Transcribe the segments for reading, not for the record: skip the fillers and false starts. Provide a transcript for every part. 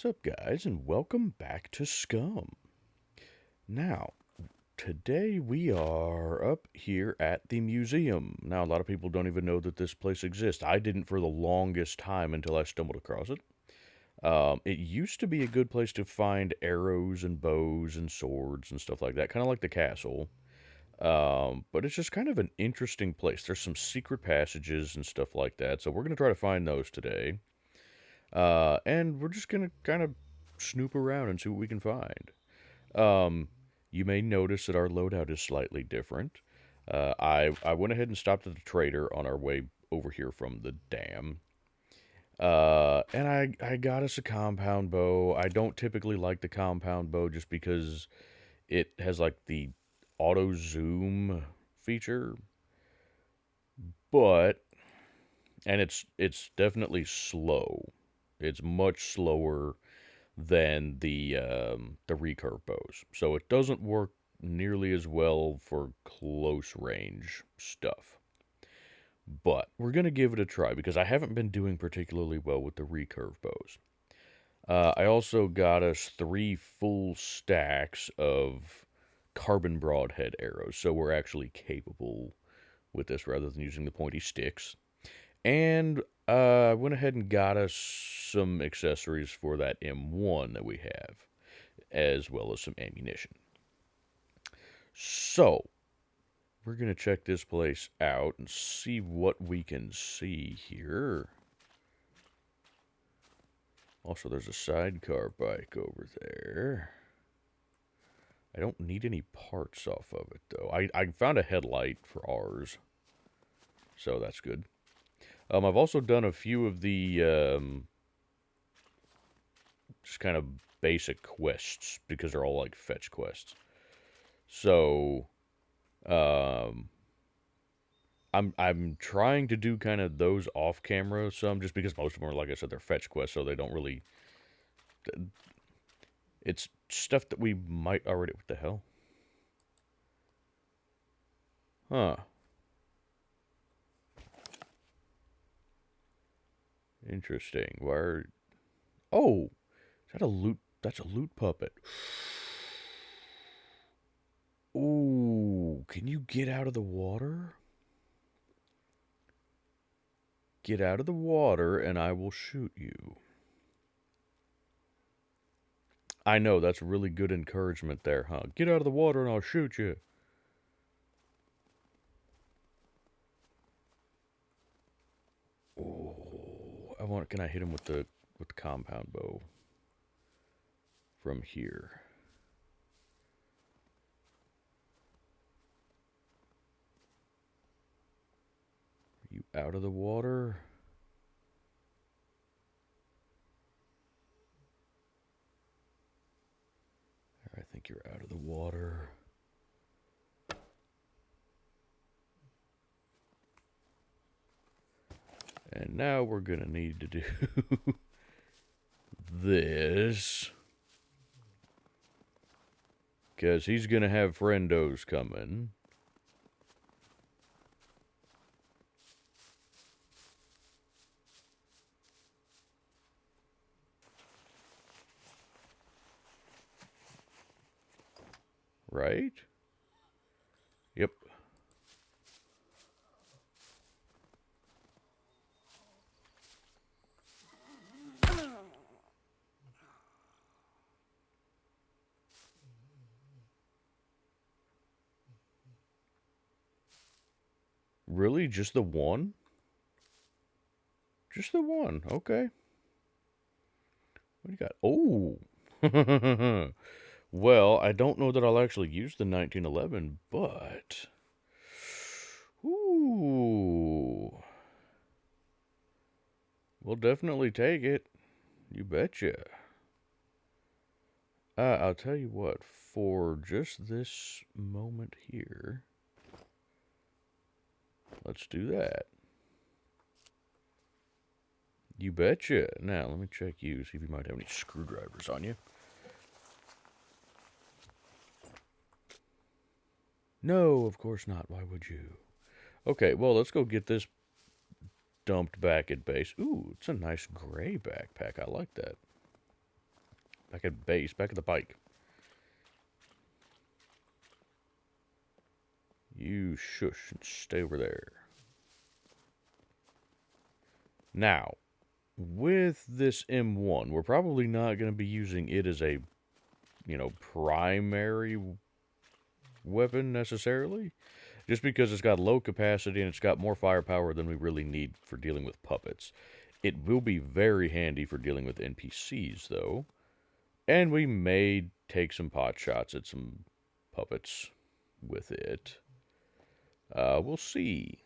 What's up, guys, and welcome back to SCUM. Now, today we are up here at the museum. Now, a lot of people don't even know that this place exists. I didn't for the longest time until I stumbled across it. It used to be a good place to find arrows and bows and swords and stuff like that, kind of like the castle. But it's just kind of an interesting place. There's some secret passages and stuff like that, so we're going to try to find those today. And we're just going to kind of snoop around and see what we can find. Um, you may notice that our loadout is slightly different. I went ahead and stopped at the trader on our way over here from the dam. And I got us a compound bow. I don't typically like the compound bow just because it has like the auto zoom feature, but and it's definitely slow. It's much slower than the recurve bows, so it doesn't work nearly as well for close range stuff. But we're gonna give it a try because I haven't been doing particularly well with the recurve bows. I also got us 3 full stacks of carbon broadhead arrows, so we're actually capable with this rather than using the pointy sticks. And I went ahead and got us some accessories for that M1 that we have, as well as some ammunition. So, we're going to check this place out and see what we can see here. Also, there's a sidecar bike over there. I don't need any parts off of it, though. I found a headlight for ours, so that's good. I've also done a few of the just kind of basic quests because they're all like fetch quests. So, um, I'm trying to do kind of those off camera some just because most of them are, like I said, they're fetch quests, so they don't really. It's stuff that we might already. What the hell? Huh. Interesting. Where? Oh, is that a loot? That's a loot puppet. Ooh, can you get out of the water? Get out of the water and I will shoot you. I know, that's really good encouragement there, huh? Get out of the water and I'll shoot you. Oh, can I hit him with the compound bow from here? Are you out of the water? I think you're out of the water. And now we're gonna need to do this. Because he's gonna have friendos coming. Right? Yep. Really? Just the one? Just the one. Okay. What do you got? Oh. Well, I don't know that I'll actually use the 1911, but... Ooh. We'll definitely take it. You betcha. I'll tell you what, for just this moment here, let's do that. You betcha. Now, let me check you, see if you might have any screwdrivers on you. No, of course not. Why would you? Okay, well, let's go get this dumped back at base. Ooh, it's a nice gray backpack. I like that. Back at base. Back at the bike. You shush and stay over there. Now, with this M1, we're probably not going to be using it as a, primary weapon necessarily. Just because it's got low capacity and it's got more firepower than we really need for dealing with puppets. It will be very handy for dealing with NPCs, though. And we may take some pot shots at some puppets with it. We'll see.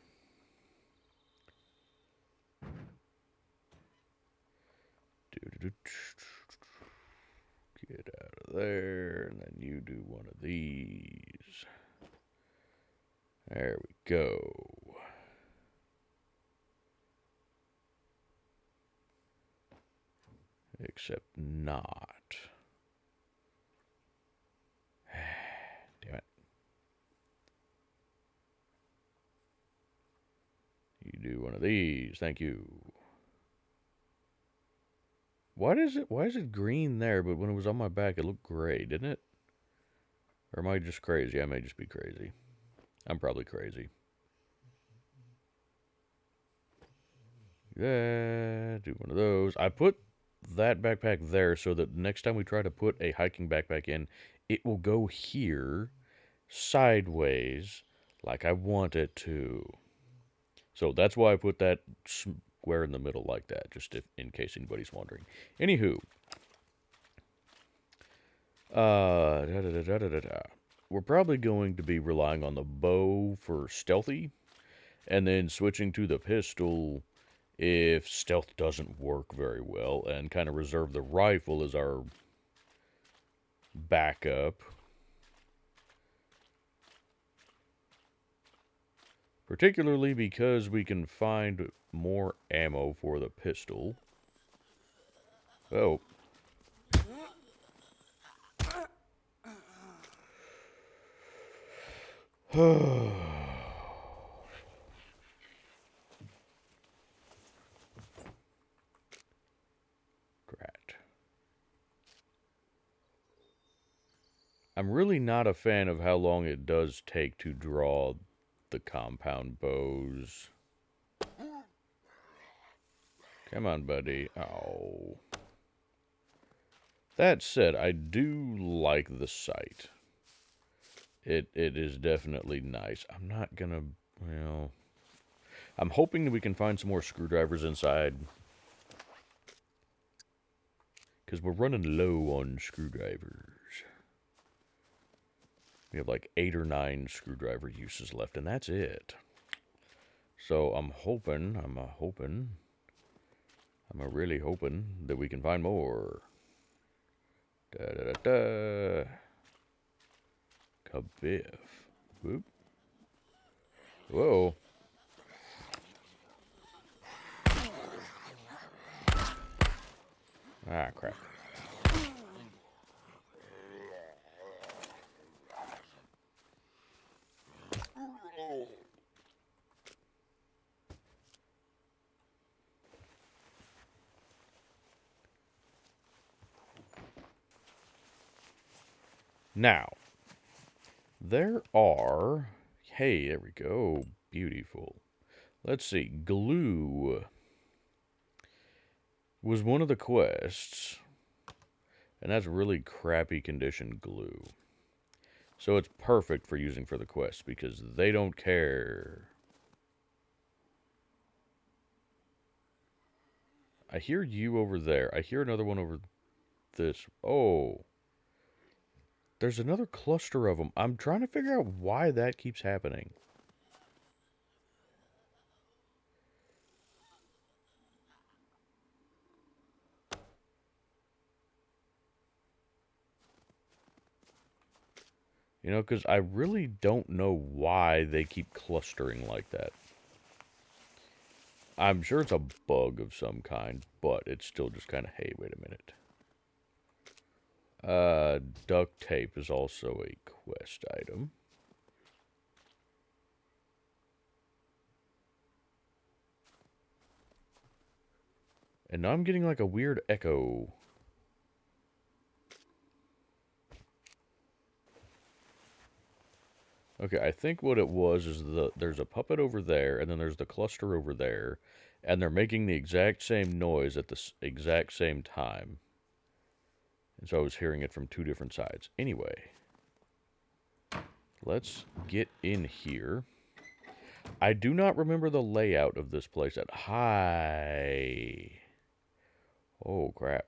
Get out of there, and then you do one of these. There we go. Except not. Damn it. You do one of these. Thank you. Why is it green there, but when it was on my back, it looked gray, didn't it? Or am I just crazy? I may just be crazy. I'm probably crazy. Yeah, do one of those. I put that backpack there so that next time we try to put a hiking backpack in, it will go here, sideways, like I want it to. So that's why I put that square in the middle like that, just in case anybody's wondering. Anywho, we're probably going to be relying on the bow for stealthy, and then switching to the pistol if stealth doesn't work very well, and kind of reserve the rifle as our backup. Particularly because we can find more ammo for the pistol. Oh. Drat. I'm really not a fan of how long it does take to draw the compound bows. Come on, buddy. Oh. That said, I do like the sight. It is definitely nice. I'm not gonna, I'm hoping that we can find some more screwdrivers inside. Because we're running low on screwdrivers. We have like 8 or 9 screwdriver uses left, and that's it. So I'm really hoping that we can find more. Da-da-da-da. Kabiff. Whoop. Whoa. Ah, crap. Now, there are... Hey, there we go. Beautiful. Let's see. Glue was one of the quests. And that's really crappy condition glue. So it's perfect for using for the quest because they don't care. I hear you over there. I hear another one over this. Oh. There's another cluster of them. I'm trying to figure out why that keeps happening. You know, because I really don't know why they keep clustering like that. I'm sure it's a bug of some kind, but it's still just kind of, hey, wait a minute. Duct tape is also a quest item. And now I'm getting like a weird echo. Okay, I think what it was is there's a puppet over there, and then there's the cluster over there, and they're making the exact same noise at the exact same time. And so I was hearing it from two different sides. Anyway, let's get in here. I do not remember the layout of this place at high. Oh, crap.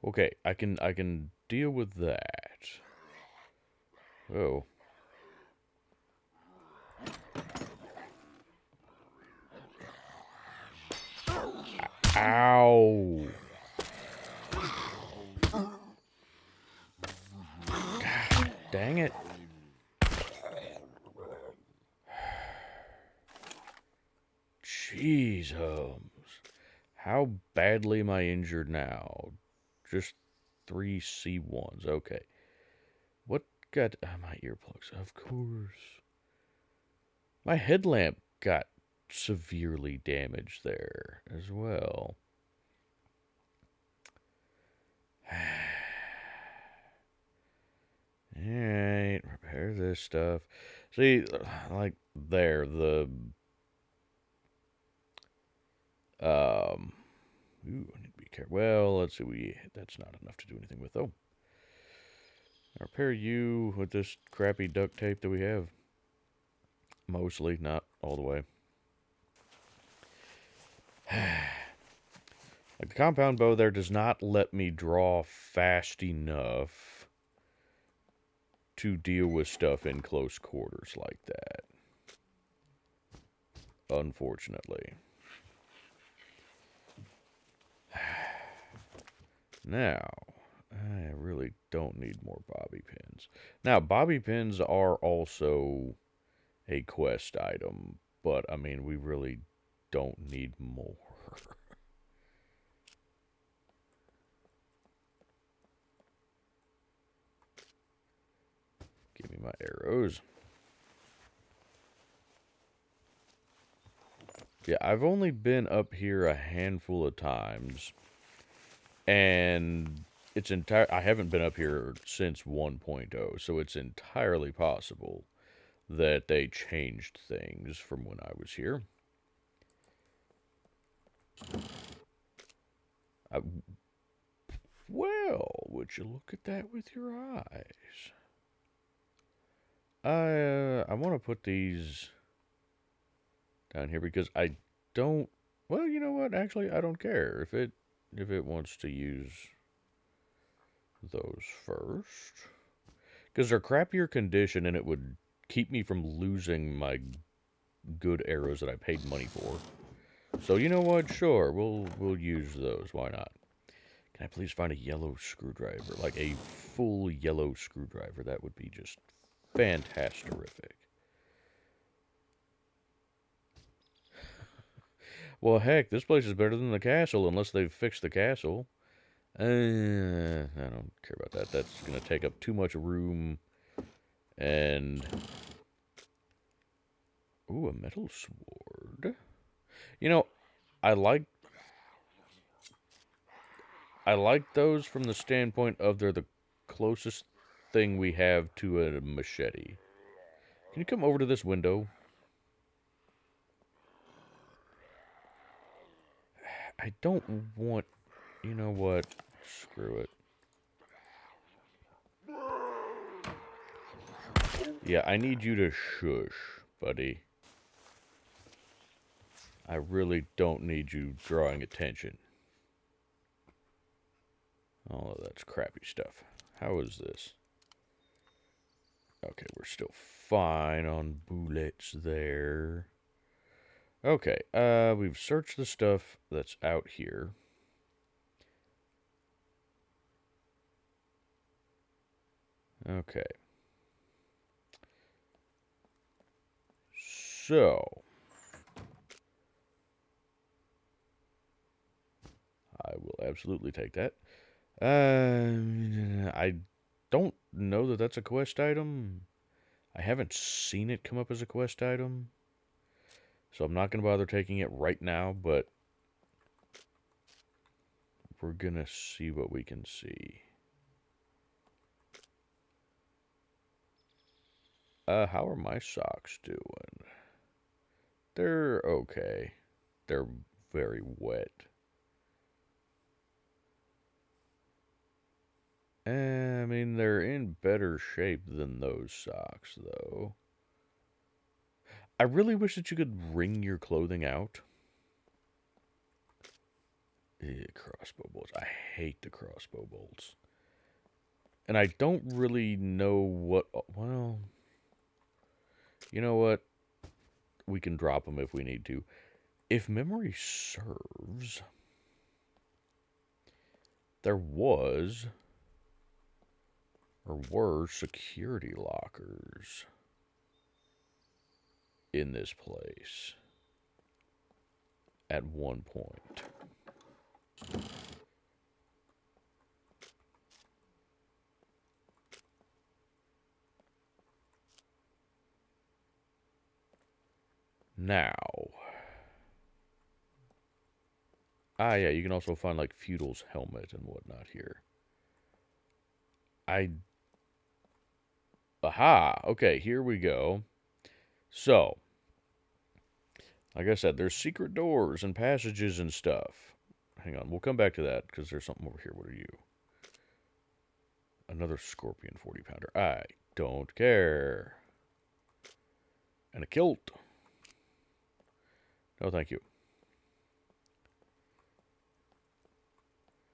Okay, I can deal with that. Oh. Ow. God, dang it. Jeez, how badly am I injured now? Just 3 C1s. Okay. What got... my earplugs, of course. My headlamp got severely damaged there as well. Alright, repair this stuff. See, like there, the... Ooh, I need to be careful. Well, let's see, that's not enough to do anything with, though. I'll repair you with this crappy duct tape that we have. Mostly, not all the way. Like the compound bow there does not let me draw fast enough to deal with stuff in close quarters like that. Unfortunately. Now, I really don't need more bobby pins. Now, bobby pins are also a quest item, but I mean, we really don't need more. Give me my arrows. Yeah, I've only been up here a handful of times, and I haven't been up here since 1.0, so it's entirely possible that they changed things from when I was here. Well, would you look at that with your eyes? I want to put these down here because I don't... Well, you know what? Actually, I don't care if it wants to use those first. Because they're crappier condition and it would keep me from losing my good arrows that I paid money for. So you know what? Sure, we'll use those. Why not? Can I please find a yellow screwdriver? Like a full yellow screwdriver. That would be just fantastic. Well, heck, this place is better than the castle unless they've fixed the castle. I don't care about that. That's going to take up too much room. And... Ooh, a metal sword. You know, I like those from the standpoint of they're the closest thing we have to a machete. Can you come over to this window? I don't want... You know what? Screw it. Yeah, I need you to shush, buddy. I really don't need you drawing attention. Oh, that's crappy stuff. How is this? Okay, we're still fine on bullets there. Okay, we've searched the stuff that's out here. Okay. So, I will absolutely take that. I don't know that that's a quest item. I haven't seen it come up as a quest item. So I'm not going to bother taking it right now, but we're gonna see what we can see. How are my socks doing? They're okay. They're very wet. I mean, they're in better shape than those socks, though. I really wish that you could wring your clothing out. Crossbow bolts. I hate the crossbow bolts. And I don't really know what... Well, you know what? We can drop them if we need to. If memory serves, there was... or were security lockers in this place at one point. Now, yeah, you can also find like Feudal's helmet and whatnot here. Aha! Okay, here we go. So, like I said, there's secret doors and passages and stuff. Hang on, we'll come back to that because there's something over here. What are you? Another scorpion 40-pounder. I don't care. And a kilt. No, thank you.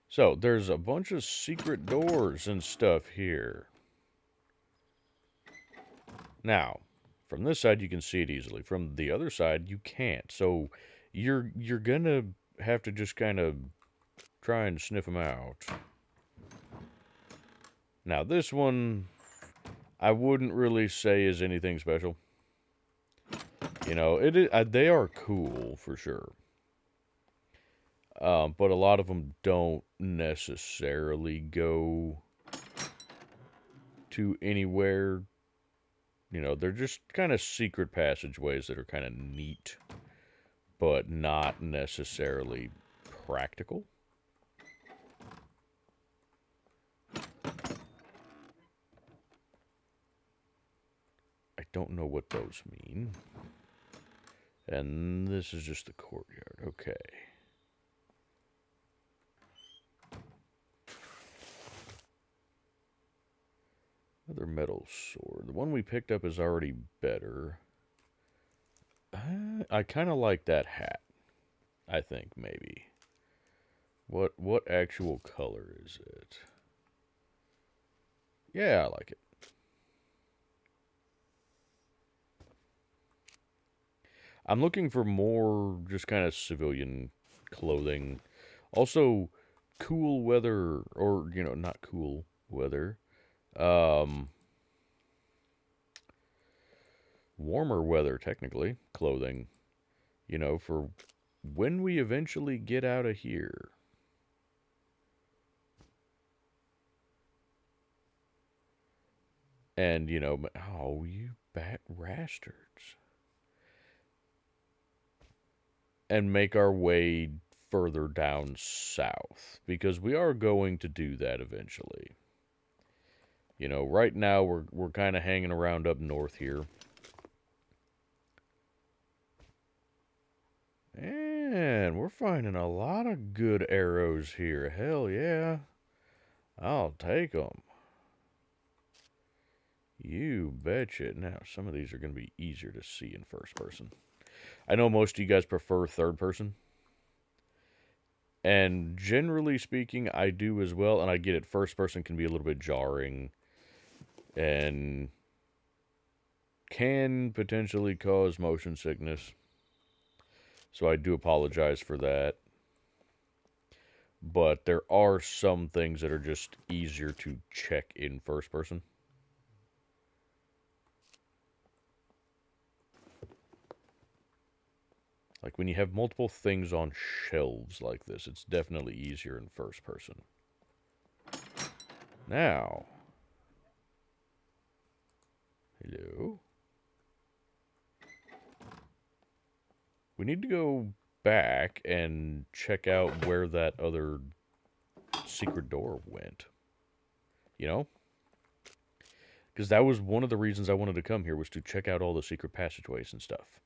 So, there's a bunch of secret doors and stuff here. Now, from this side you can see it easily. From the other side you can't. So, you're gonna have to just kind of try and sniff them out. Now, this one, I wouldn't really say is anything special. You know, they are cool, for sure. But a lot of them don't necessarily go to anywhere. You know, they're just kind of secret passageways that are kind of neat, but not necessarily practical. I don't know what those mean. And this is just the courtyard. Okay. Another metal sword. The one we picked up is already better. I kind of like that hat. I think, maybe. What actual color is it? Yeah, I like it. I'm looking for more just kind of civilian clothing. Also, cool weather, or, you know, not cool weather. Warmer weather, technically, clothing. You know, for when we eventually get out of here. And, you know, oh, you bat rastards. And make our way further down south. Because we are going to do that eventually. You know, right now we're kind of hanging around up north here. And we're finding a lot of good arrows here. Hell yeah. I'll take them. You betcha. Now, some of these are going to be easier to see in first person. I know most of you guys prefer third person. And generally speaking, I do as well. And I get it. First person can be a little bit jarring. And can potentially cause motion sickness. So I do apologize for that. But there are some things that are just easier to check in first person. Like when you have multiple things on shelves like this, it's definitely easier in first person. Now. Hello? We need to go back and check out where that other secret door went. You know? Because that was one of the reasons I wanted to come here, was to check out all the secret passageways and stuff.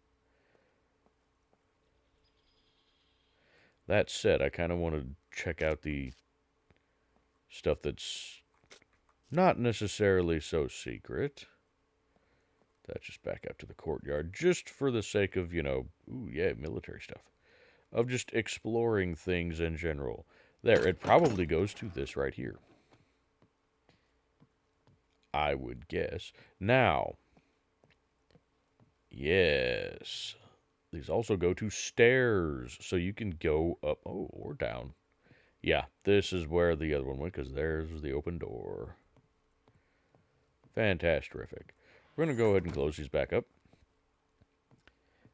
That said, I kind of want to check out the stuff that's not necessarily so secret. That's just back up to the courtyard, just for the sake of, ooh, yeah, military stuff. Of just exploring things in general. There, it probably goes to this right here, I would guess. Now, yes, these also go to stairs, so you can go up, oh, or down. Yeah, this is where the other one went, because there's the open door. Fantastic. We're going to go ahead and close these back up.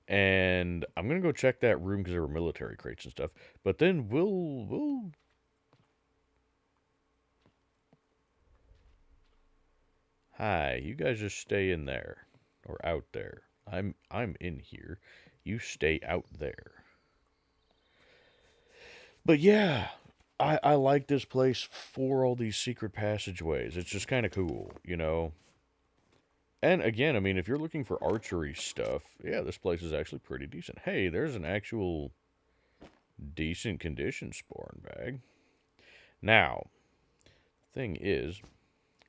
And I'm going to go check that room, because there were military crates and stuff. But then we'll... Hi, you guys just stay in there. Or out there. I'm in here. You stay out there. But yeah, I like this place for all these secret passageways. It's just kind of cool, And again, I mean, if you're looking for archery stuff, yeah, this place is actually pretty decent. Hey, there's an actual decent condition sporran bag. Now, thing is,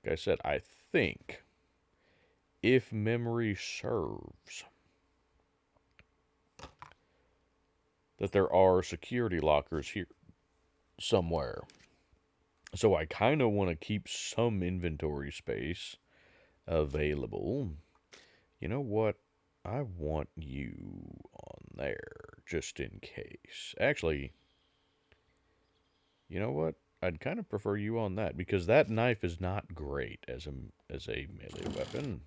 like I said, I think, if memory serves, that there are security lockers here somewhere. So I kind of want to keep some inventory space available. You know what? I want you on there, just in case. Actually, you know what? I'd kind of prefer you on that, because that knife is not great as a melee weapon.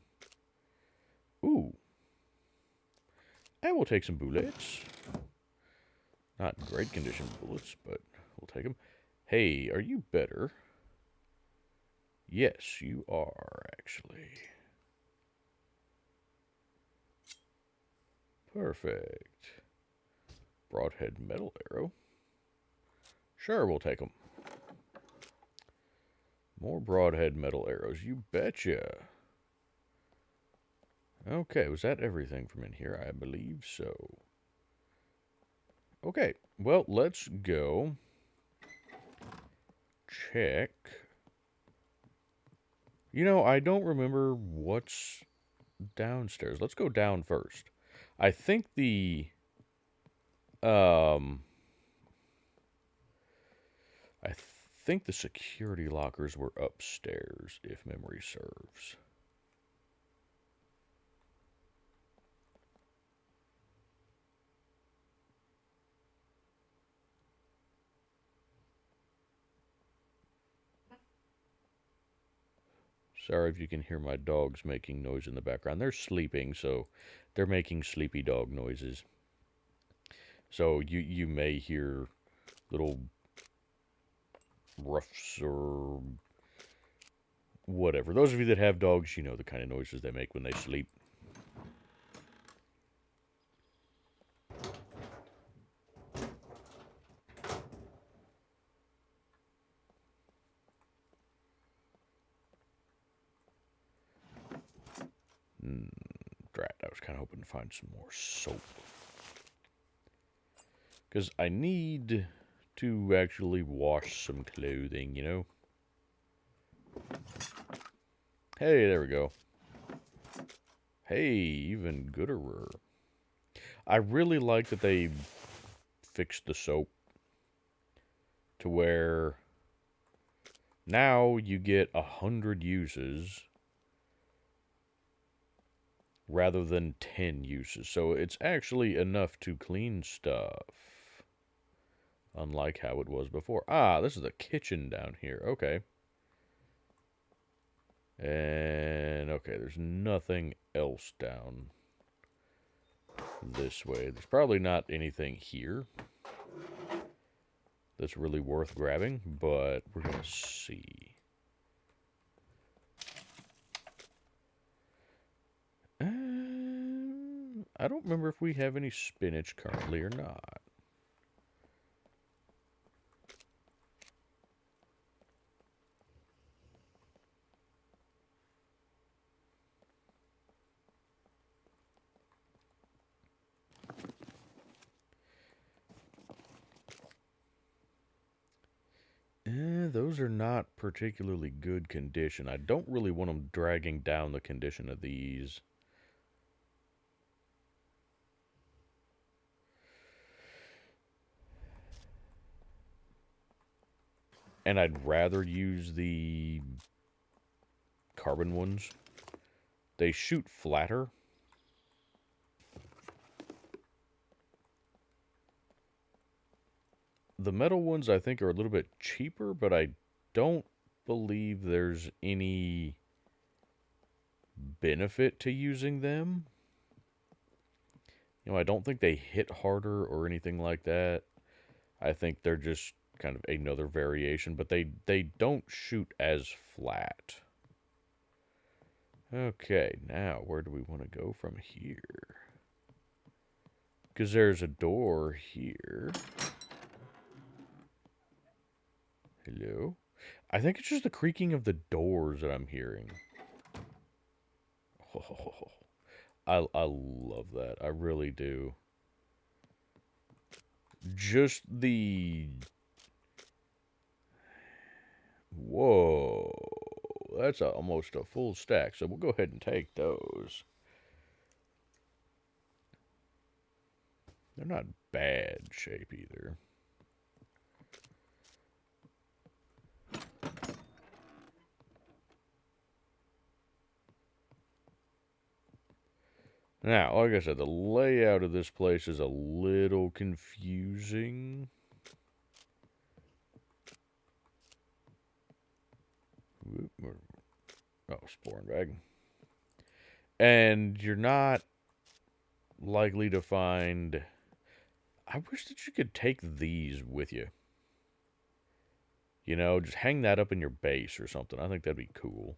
Ooh. And we'll take some bullets. Not great condition bullets, but we'll take them. Hey, are you better? Yes, you are, actually. Perfect. Broadhead metal arrow. Sure, we'll take them. More broadhead metal arrows, you betcha. Okay, was that everything from in here? I believe so. Okay, well, let's go check. I don't remember what's downstairs. Let's go down first. I think the security lockers were upstairs, if memory serves. Sorry if you can hear my dogs making noise in the background. They're sleeping, so they're making sleepy dog noises. So you may hear little ruffs or whatever. Those of you that have dogs, you know the kind of noises they make when they sleep. Drat, I was kind of hoping to find some more soap. Because I need to actually wash some clothing, Hey, there we go. Hey, even gooder. I really like that they fixed the soap to where now you get 100 uses rather than 10 uses. So it's actually enough to clean stuff. Unlike how it was before. Ah, this is the kitchen down here. Okay. And, okay, there's nothing else down this way. There's probably not anything here that's really worth grabbing, but we're going to see. I don't remember if we have any spinach currently or not. those are not particularly good condition. I don't really want them dragging down the condition of these. And I'd rather use the carbon ones. They shoot flatter. The metal ones I think are a little bit cheaper, but I don't believe there's any benefit to using them. You know, I don't think they hit harder or anything like that. I think they're just kind of another variation, but they don't shoot as flat. Okay, now where do we want to go from here? Because there's a door here. Hello? I think it's just the creaking of the doors that I'm hearing. Oh, I love that. I really do. Just the... Whoa. That's almost a full stack, so we'll go ahead and take those. They're not bad shape either. Now, like I said, the layout of this place is a little confusing. Oh, sporing bag. And you're not likely to find... I wish that you could take these with you. You know, just hang that up in your base or something. I think that'd be cool.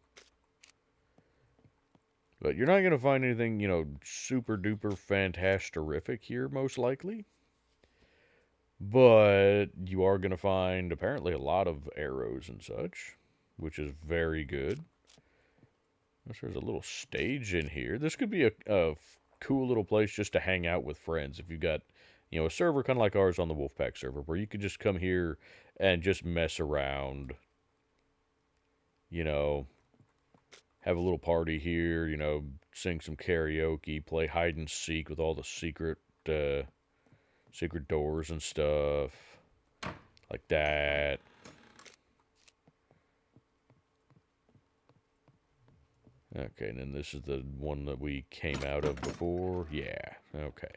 But you're not going to find anything, you know, super duper fantastic here, most likely. But you are going to find, apparently, a lot of arrows and such, which is very good. There's a little stage in here. This could be a cool little place just to hang out with friends. If you've got, you know, a server kind of like ours on the Wolfpack server, where you could just come here and just mess around. You know, have a little party here, you know, sing some karaoke, play hide and seek with all the secret doors and stuff like that. Okay, and then this is the one that we came out of before. Yeah, okay.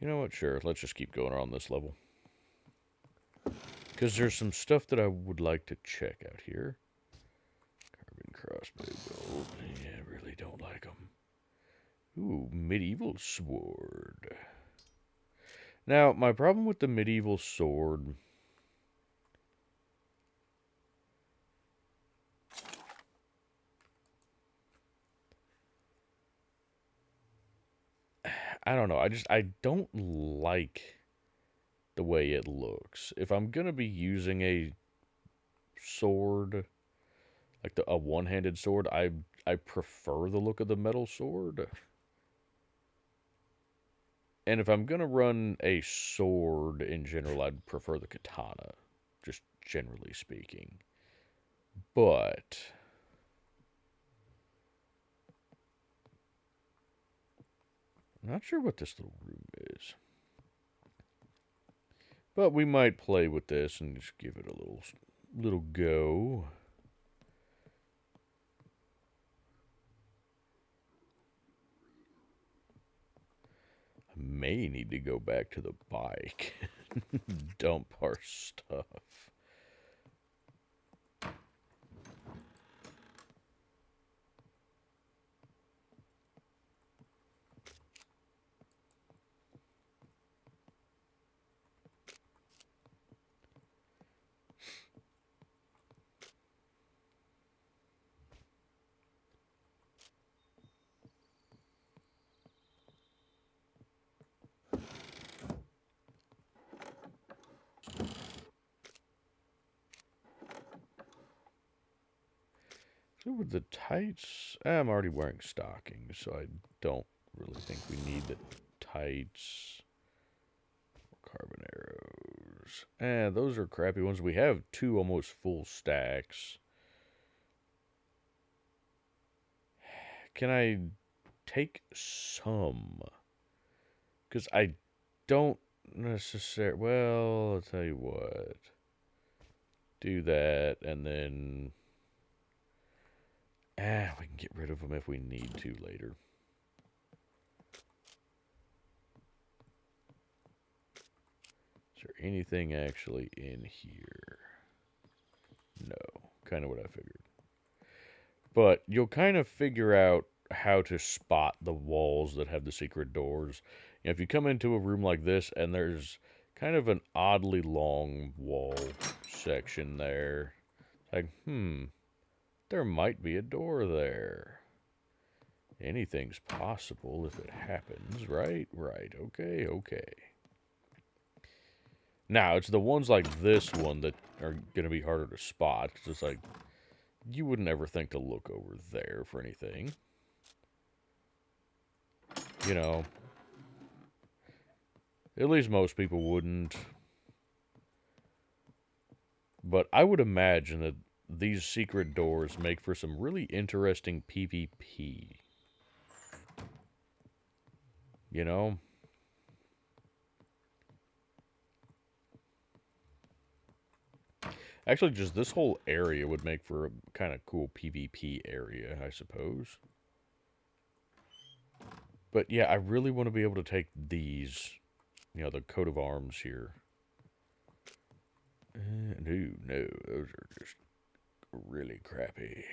You know what? Sure, let's just keep going on this level. Because there's some stuff that I would like to check out here. Carbon crossbow bolt. Yeah, I really don't like them. Ooh, medieval sword. Now, my problem with the medieval sword... I don't know. I don't like the way it looks. If I'm going to be using a sword, like a one-handed sword, I prefer the look of the metal sword. And if I'm going to run a sword in general, I'd prefer the katana, just generally speaking. But I'm not sure what this little room is. But we might play with this and just give it a little go. I may need to go back to the bike. Dump our stuff. So with the tights, I'm already wearing stockings, so I don't really think we need the tights. Carbon arrows. Those are crappy ones. We have 2 almost full stacks. Can I take some? Because I don't necessarily... Well, I'll tell you what. Do that, and then... we can get rid of them if we need to later. Is there anything actually in here? No. Kind of what I figured. But you'll kind of figure out how to spot the walls that have the secret doors. You know, if you come into a room like this and there's kind of an oddly long wall section there, like, there might be a door there. Anything's possible if it happens, right? Right, okay, okay. Now, it's the ones like this one that are going to be harder to spot, because it's like, you wouldn't ever think to look over there for anything. You know, at least most people wouldn't. But I would imagine that these secret doors make for some really interesting PvP. You know? Actually, just this whole area would make for a kind of cool PvP area, I suppose. But yeah, I really want to be able to take these, you know, the coat of arms here. No, those are just really crappy.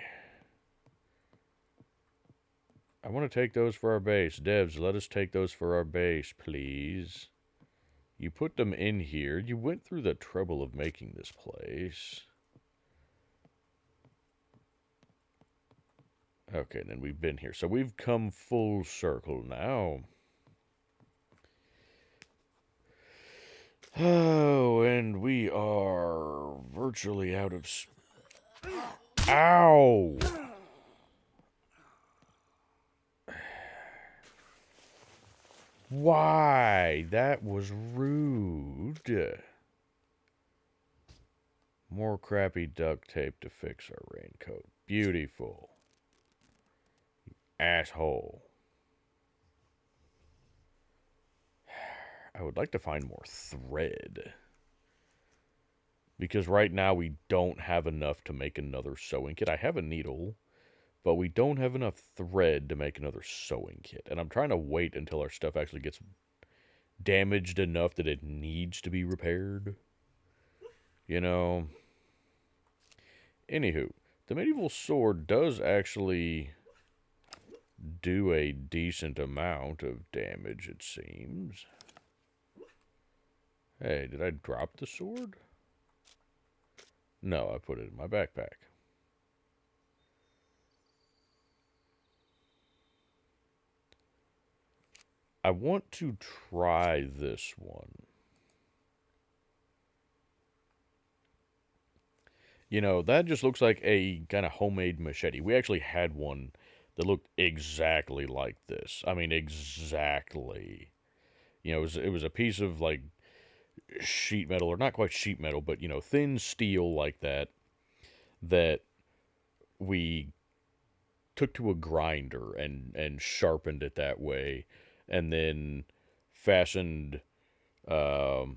I want to take those for our base. Devs, let us take those for our base, please. You put them in here. You went through the trouble of making this place. Okay, then we've been here. So we've come full circle now. Oh, and we are virtually out of... Ow! Why? That was rude. More crappy duct tape to fix our raincoat. Beautiful. Asshole. I would like to find more thread. Because right now we don't have enough to make another sewing kit. I have a needle, but we don't have enough thread to make another sewing kit. And I'm trying to wait until our stuff actually gets damaged enough that it needs to be repaired. You know? Anywho, the medieval sword does actually do a decent amount of damage, it seems. Hey, did I drop the sword? No, I put it in my backpack. I want to try this one. You know, that just looks like a kind of homemade machete. We actually had one that looked exactly like this. I mean, exactly. You know, it was a piece of, like, sheet metal, or not quite sheet metal, but, you know, thin steel like that, that we took to a grinder and sharpened it that way, and then fastened, you know,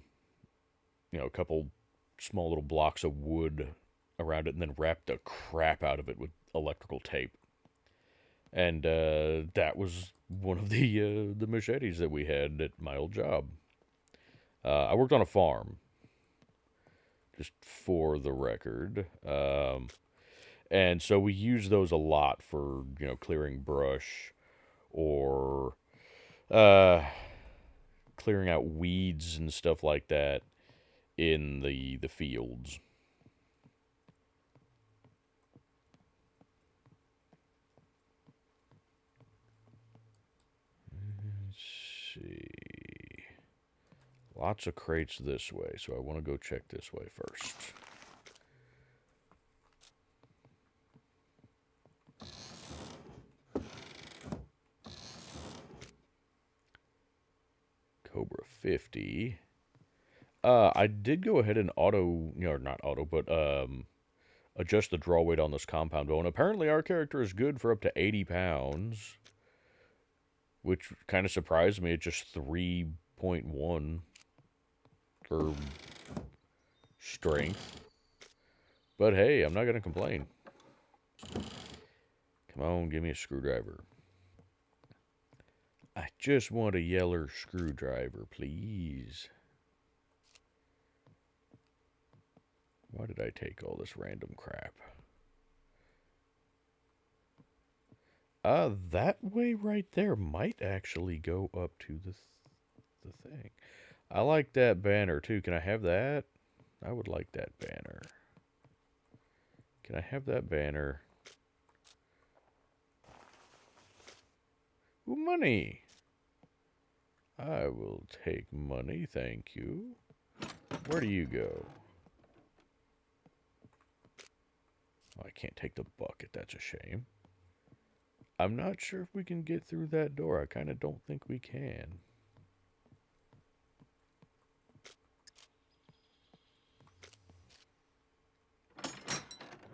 a couple small little blocks of wood around it, and then wrapped the crap out of it with electrical tape. And that was one of the machetes that we had at my old job. I worked on a farm, just for the record. And so we use those a lot for, you know, clearing brush or clearing out weeds and stuff like that in the fields. Let's see. Lots of crates this way, so I want to go check this way first. 50. I did go ahead and not auto, but adjust the draw weight on this compound bow, and apparently our character is good for up to 80 pounds, which kind of surprised me at just 3.1 for strength. But hey, I'm not going to complain. Come on, give me a screwdriver. I just want a yeller screwdriver, please. Why did I take all this random crap? That way right there might actually go up to the thing. I like that banner too. Can I have that? I would like that banner. Can I have that banner? Ooh, money. I will take money, thank you. Where do you go? Oh, I can't take the bucket, that's a shame. I'm not sure if we can get through that door. I kind of don't think we can.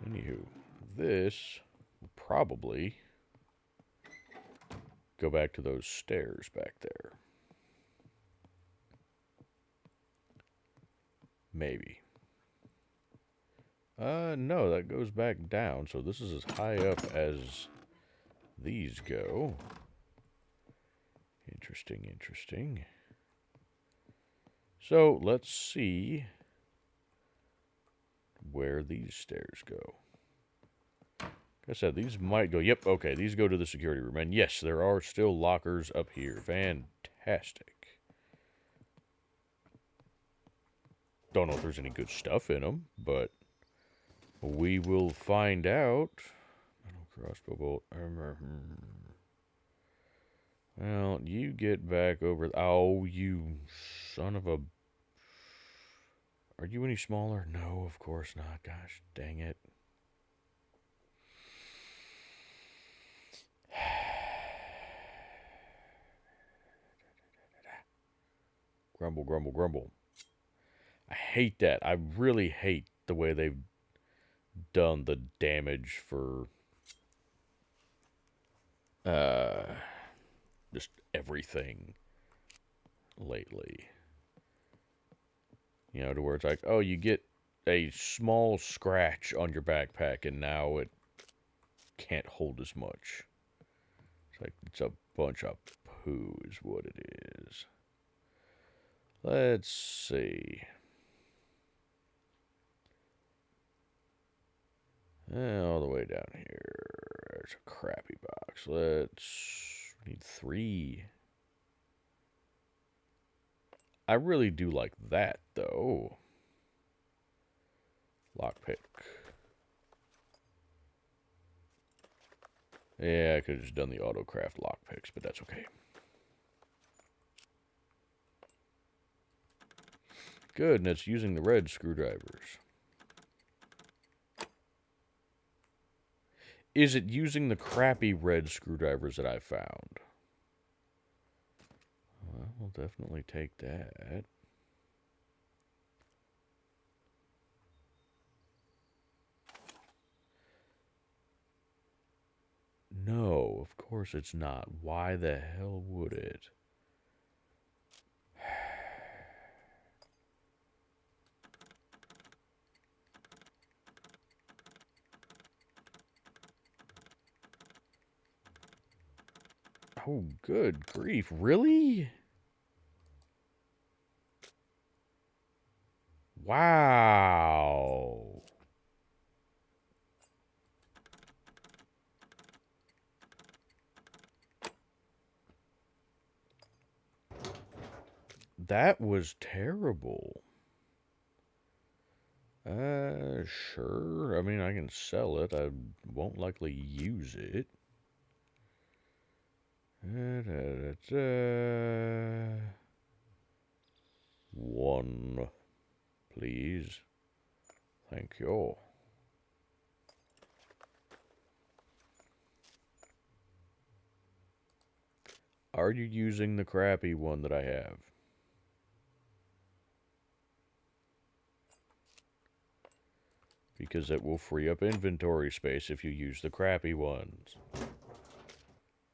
Anywho, this will probably go back to those stairs back there. Maybe. No, that goes back down, so this is as high up as these go. Interesting, interesting. So, let's see where these stairs go. Like I said, these might go... Yep, okay, these go to the security room. And yes, there are still lockers up here. Fantastic. Don't know if there's any good stuff in them, but we will find out. Crossbow bolt. Well, you get back over... Oh, you son of a... Are you any smaller? No, of course not. Gosh, dang it. Grumble, grumble, grumble. I hate that. I really hate the way they've done the damage for just everything lately. You know, to where it's like, oh, you get a small scratch on your backpack and now it can't hold as much. It's like, it's a bunch of poo is what it is. Let's see. All the way down here. There's a crappy box. We need 3. I really do like that, though. Lockpick. Yeah, I could have just done the autocraft lockpicks, but that's okay. Good, and it's using the red screwdrivers. Is it using the crappy red screwdrivers that I found? Well, we'll definitely take that. No, of course it's not. Why the hell would it? Oh, good grief. Really? Wow. That was terrible. Sure. I mean, I can sell it. I won't likely use it. One, please. Thank you. Are you using the crappy one that I have? because it will free up inventory space if you use the crappy ones.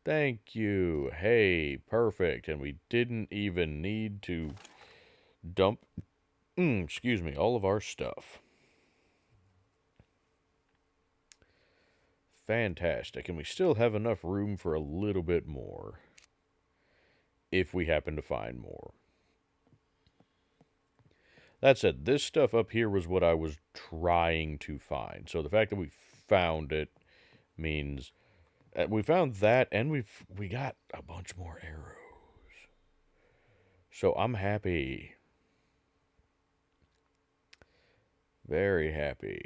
Thank you. Hey, perfect. And we didn't even need to dump, excuse me, all of our stuff. Fantastic. And we still have enough room for a little bit more, if we happen to find more. That said, this stuff up here was what I was trying to find. So the fact that we found it means we found that, and we got a bunch more arrows. So I'm happy. Very happy.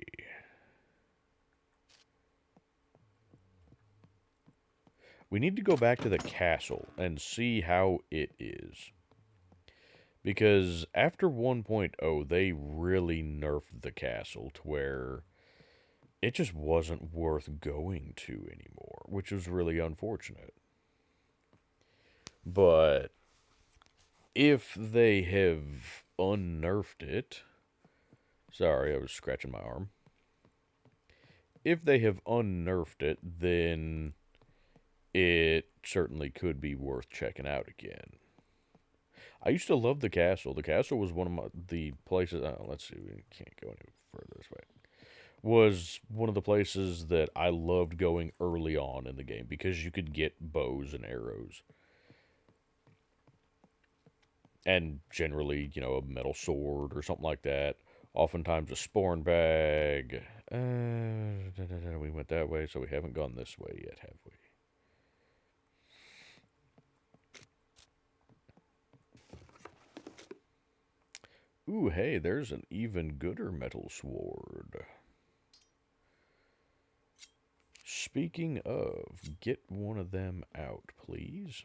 We need to go back to the castle and see how it is. Because after 1.0, they really nerfed the castle to where it just wasn't worth going to anymore, which was really unfortunate. But if they have unnerfed it... Sorry, I was scratching my arm. If they have unnerfed it, then it certainly could be worth checking out again. I used to love the castle. The castle was one of the places... let's see, we can't go any further this way. Was one of the places that I loved going early on in the game because you could get bows and arrows. And generally, you know, a metal sword or something like that. Oftentimes a sporn bag. We went that way, so we haven't gone this way yet, have we? Ooh, hey, there's an even gooder metal sword. Speaking of, get one of them out, please.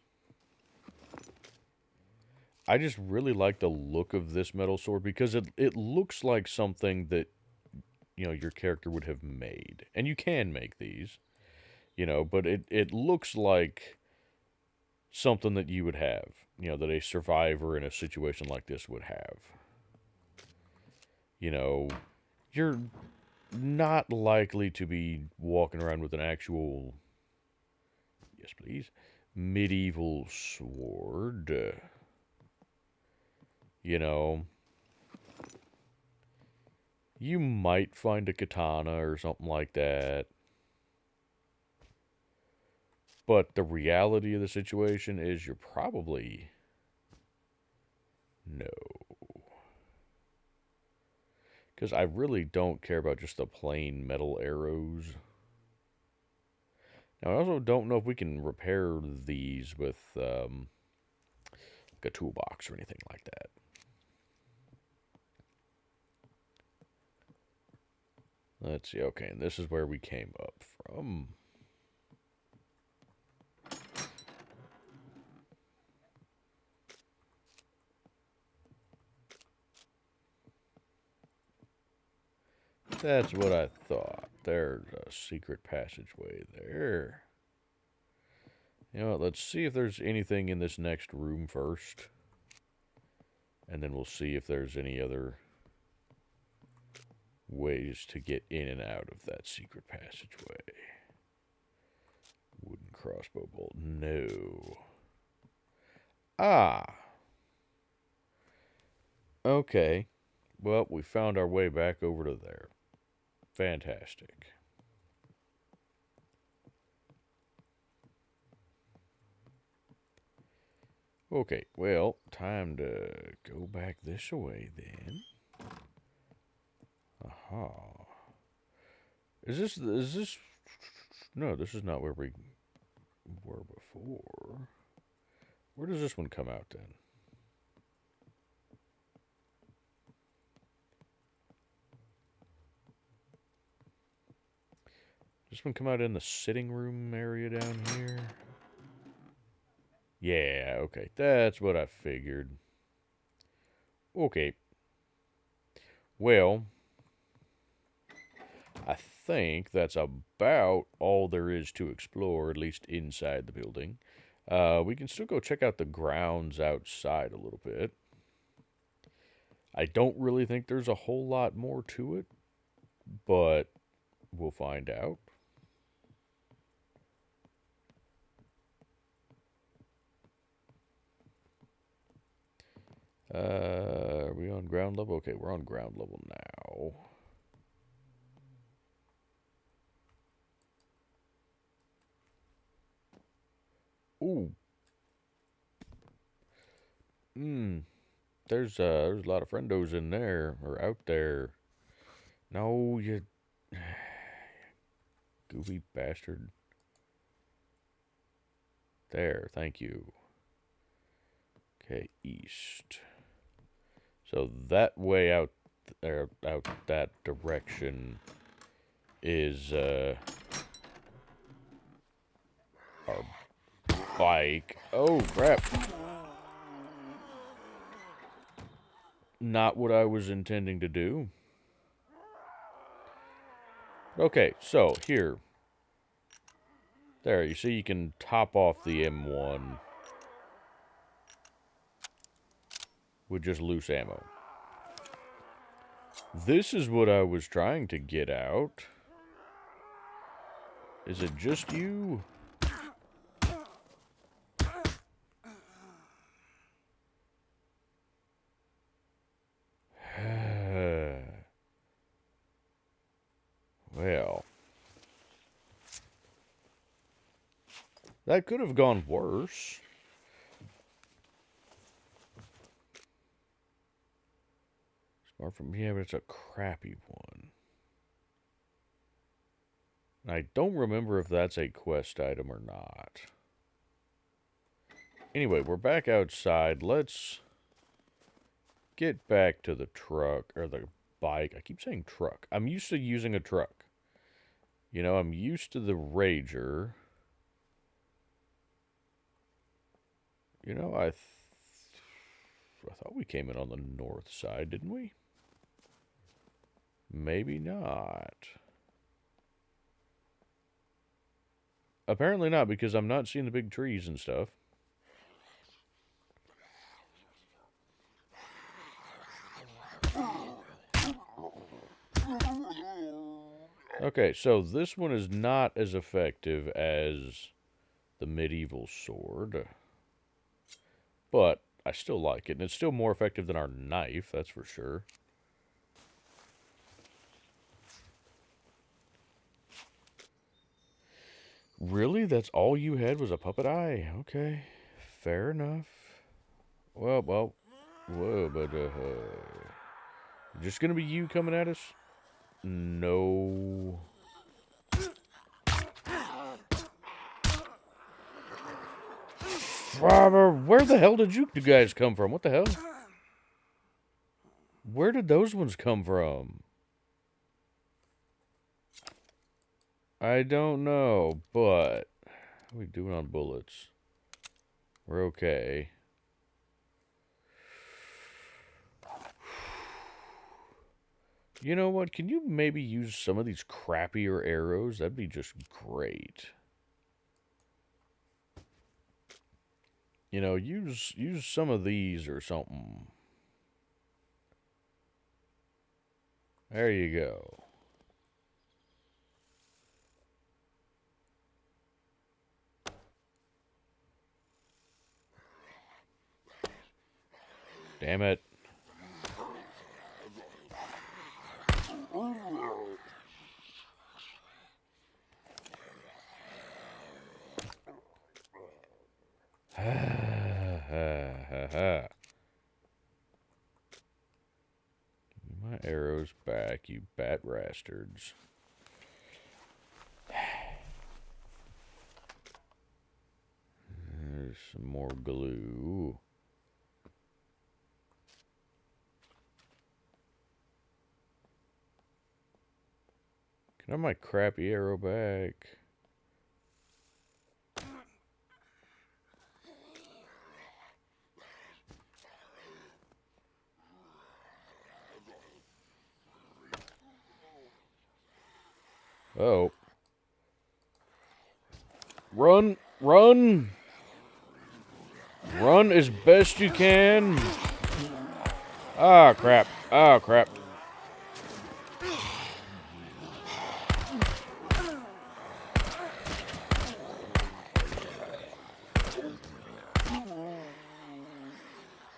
I just really like the look of this metal sword because it looks like something that, you know, your character would have made. And you can make these, you know, but it looks like something that you would have, you know, that a survivor in a situation like this would have. You know, you're not likely to be walking around with an actual, yes please, medieval sword. You know, you might find a katana or something like that. But the reality of the situation is you're probably... No. Because I really don't care about just the plain metal arrows. Now, I also don't know if we can repair these with like a toolbox or anything like that. Let's see. Okay, and this is where we came up from. That's what I thought. There's a secret passageway there. You know what, let's see if there's anything in this next room first. And then we'll see if there's any other ways to get in and out of that secret passageway. Wooden crossbow bolt. No. Ah. Okay. Well, we found our way back over to there. Fantastic. Okay, well, time to go back this way then. Aha. Is this... No, this is not where we were before. Where does this one come out then? This one come out in the sitting room area down here? Yeah, okay. That's what I figured. Okay. Well, I think that's about all there is to explore, at least inside the building. We can still go check out the grounds outside a little bit. I don't really think there's a whole lot more to it, but we'll find out. Are we on ground level? Okay, we're on ground level now. Ooh. There's a lot of friendos in there, or out there. No, you goofy bastard. There, thank you. Okay, east. So that way out there, out that direction is our bike. Oh crap! Not what I was intending to do. Okay, so here. There, you see you can top off the M1 with just loose ammo. This is what I was trying to get out. Is it just you? Well, that could have gone worse. Smart from here, but it's a crappy one. I don't remember if that's a quest item or not. Anyway, we're back outside. Let's get back to the truck, or the bike. I keep saying truck. I'm used to using a truck. You know, I'm used to the Rager. You know, I thought we came in on the north side, didn't we? Maybe not. Apparently not, because I'm not seeing the big trees and stuff. Okay, so this one is not as effective as the medieval sword. But I still like it, and it's still more effective than our knife, that's for sure. Really? That's all you had was a puppet eye? Okay, fair enough. Well, whoa, but, just gonna be you coming at us? No. Where the hell did you guys come from? What the hell? Where did those ones come from? I don't know, but how are we doing on bullets? We're okay. You know what? Can you maybe use some of these crappier arrows? That'd be just great. You know, use some of these or something. There you go. Damn it. Give me my arrows back, you bat rastards. There's some more glue. Can I have my crappy arrow back? Oh. Run! Run! Run as best you can! Ah, crap. Ah, crap.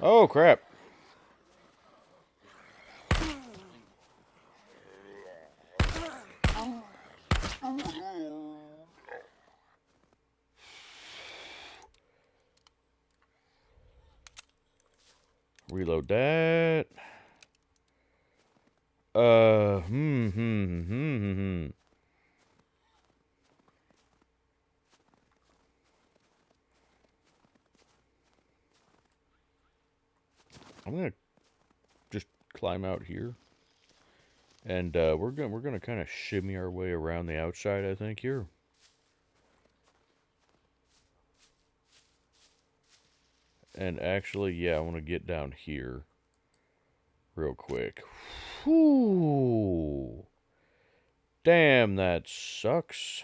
Oh, crap. Reload that. Hmm. I'm gonna just climb out here, and we're gonna kind of shimmy our way around the outside, I think, here. And actually, yeah, I want to get down here real quick. Whew. Damn, that sucks.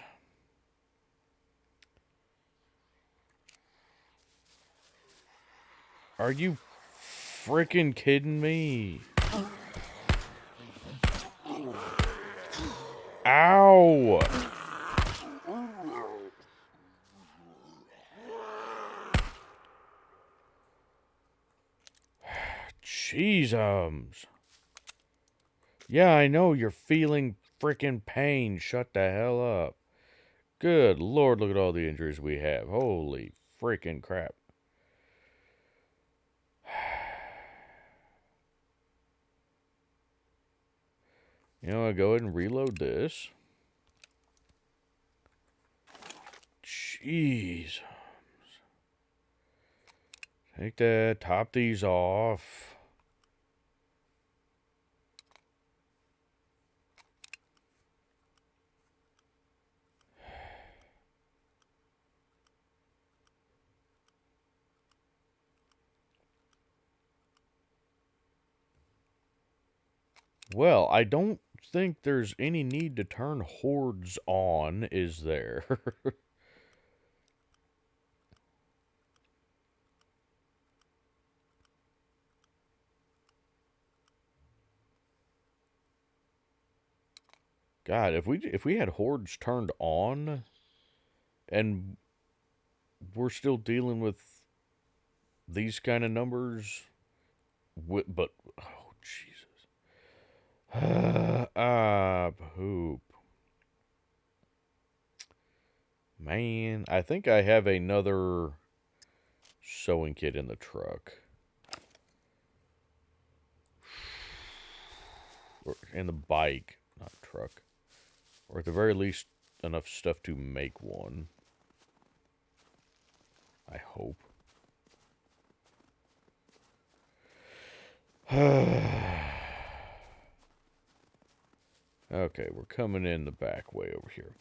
Are you freaking kidding me? Ow! Jeezums. Yeah, I know you're feeling freaking pain. Shut the hell up. Good Lord, look at all the injuries we have. Holy freaking crap. You know, I'll go ahead and reload this. Jeez. Take that, top these off. Well, I don't think there's any need to turn hordes on, is there? God, if we had hordes turned on and we're still dealing with these kind of numbers, but oh Jesus, poop, man. I think I have another sewing kit in the truck, or in the bike, not truck, or at the very least enough stuff to make one. I hope. Okay, we're coming in the back way over here.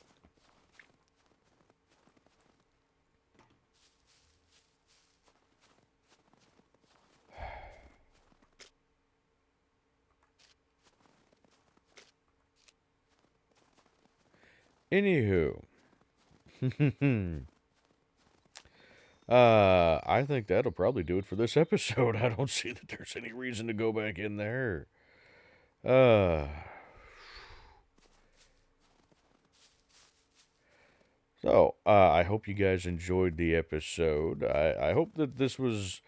Anywho, I think that'll probably do it for this episode. I don't see that there's any reason to go back in there. So, I hope you guys enjoyed the episode. I hope that this was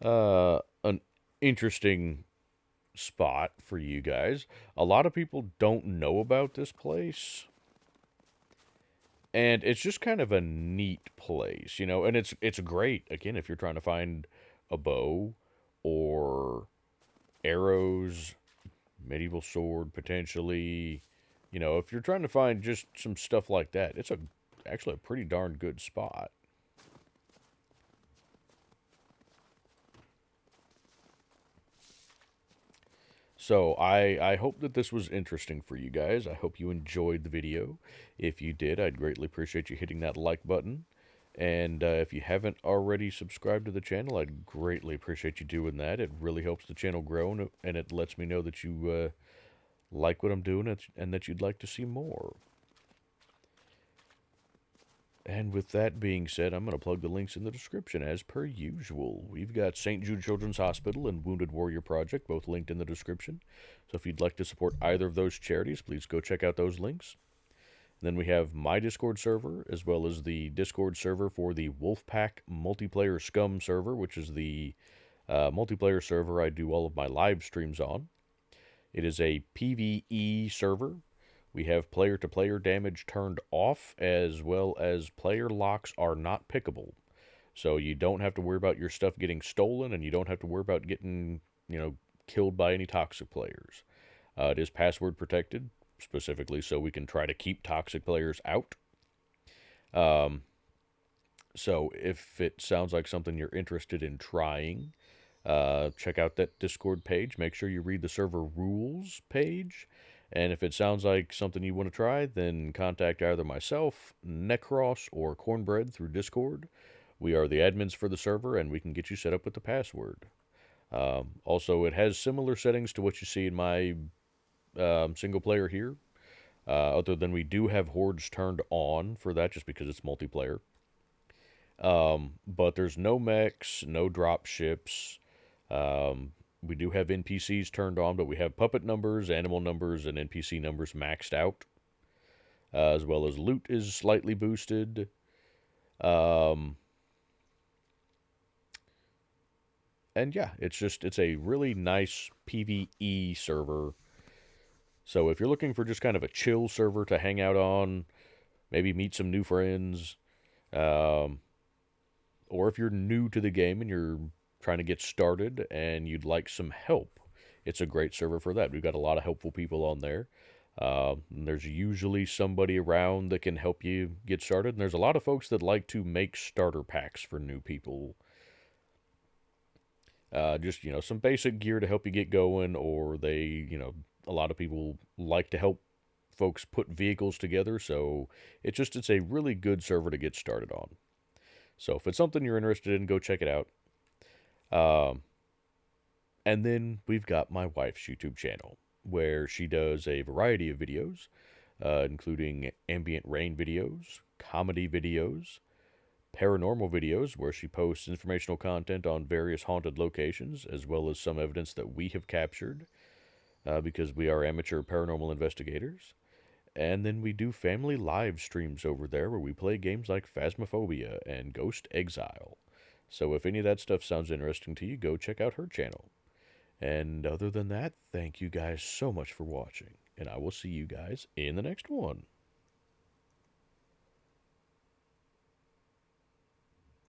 an interesting spot for you guys. A lot of people don't know about this place. And it's just kind of a neat place, you know, and it's great, again, if you're trying to find a bow or arrows, medieval sword, potentially, you know, if you're trying to find just some stuff like that, it's actually a pretty darn good spot. So I hope that this was interesting for you guys. I hope you enjoyed the video. If you did, I'd greatly appreciate you hitting that like button. And if you haven't already subscribed to the channel, I'd greatly appreciate you doing that. It really helps the channel grow, and it lets me know that you like what I'm doing and that you'd like to see more. And with that being said, I'm going to plug the links in the description as per usual. We've got St. Jude Children's Hospital and Wounded Warrior Project, both linked in the description. So if you'd like to support either of those charities, please go check out those links. Then we have my Discord server, as well as the Discord server for the Wolfpack multiplayer SCUM server, which is the multiplayer server I do all of my live streams on. It is a PvE server. We have player to player damage turned off, as well as player locks are not pickable. So you don't have to worry about your stuff getting stolen, and you don't have to worry about getting, killed by any toxic players. It is password protected, specifically so we can try to keep toxic players out. Um, so if it sounds like something you're interested in trying, check out that Discord page. Make sure you read the server rules page. And if it sounds like something you want to try, then contact either myself, Necros, or Cornbread through Discord. We are the admins for the server, and we can get you set up with the password. Also, it has similar settings to what you see in my single player here, other than we do have hordes turned on for that just because it's multiplayer. But there's no mechs, no drop ships. We do have NPCs turned on, but we have puppet numbers, animal numbers, and NPC numbers maxed out, as well as loot is slightly boosted. And yeah, it's a really nice PvE server. So if you're looking for just kind of a chill server to hang out on, maybe meet some new friends, um, or if you're new to the game and you're trying to get started and you'd like some help, it's a great server for that. We've got a lot of helpful people on there. There's usually somebody around that can help you get started. And there's a lot of folks that like to make starter packs for new people. Just, some basic gear to help you get going, or a lot of people like to help folks put vehicles together. So it's a really good server to get started on. So if it's something you're interested in, go check it out. Um, and then we've got my wife's YouTube channel, where she does a variety of videos, including ambient rain videos, comedy videos, paranormal videos, where she posts informational content on various haunted locations, as well as some evidence that we have captured, because we are amateur paranormal investigators. And then we do family live streams over there where we play games like Phasmophobia and Ghost Exile. So if any of that stuff sounds interesting to you, go check out her channel. And other than that, thank you guys so much for watching, and I will see you guys in the next one.